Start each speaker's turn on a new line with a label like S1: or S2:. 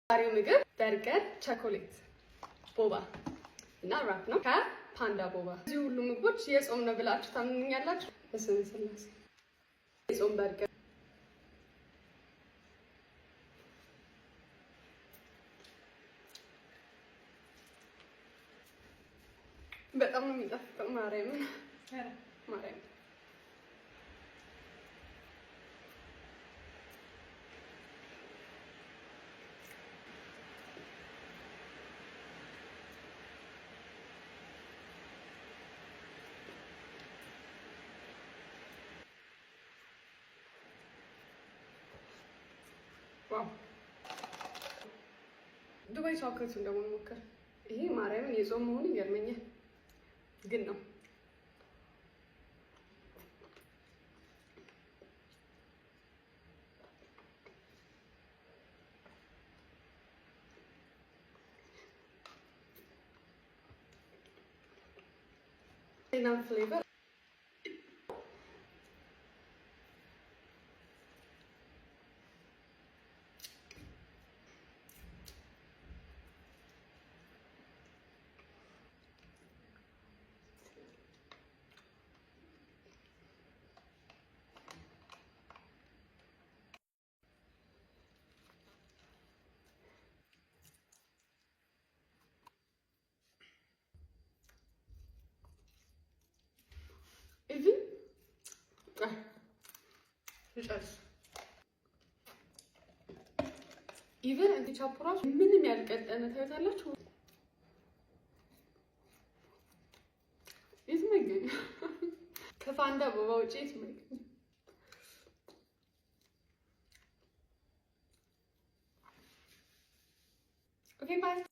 S1: ዛሬው ምግብ በርገር፣ ቸኮሌት፣ ቦባ እና ራፕ ነው ከፓንዳ ቦባ። እዚህ ሁሉ ምግቦች የጾም ነው ብላችሁ ታምኑኛላችሁ? በስመ ስላሴ የጾም በርገር በጣም ነው የሚጣፍጠው። ማርያምን ማርያም ዋው ዱባይ ቻኮሌቱን ደግሞ ሞከር። ይሄ ማርያምን የጾም መሆኑ ይገርመኛል ግን ነው። ሌላ ፍሌቨር ኢቭን እንደ ቻፕ ራሱ ምንም ያልቀጠነ ታዩታላችሁ። የትም አይገኝም ከፓንዳ ቦባ ውጪ የትም አይገኝም። ኦኬ ባይ